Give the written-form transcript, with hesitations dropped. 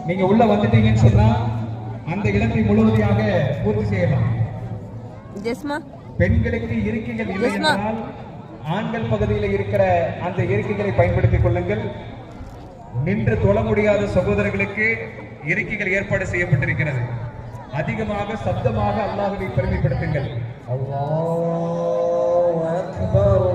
நீங்க உள்ள வந்துட்டீங்கன்னு சொன்னா அந்த இடத்தை முழுவதையாக பூர்த்தி செய்யலாம். பெண்களுக்கு இருக்கைகள் இல்லை என்றால் ஆண்கள் பகுதியில் இருக்கிற அந்த இருக்கைகளை பயன்படுத்திக் கொள்ளுங்கள். நின்று தொழ முடியாத சகோதரர்களுக்கு இருக்கைகள் ஏற்பாடு செய்யப்பட்டிருக்கிறது. அதிகமாக சப்தமாக அல்லாஹ்வை பெருமைப்படுத்துங்கள். அல்லாஹ் அக்பர்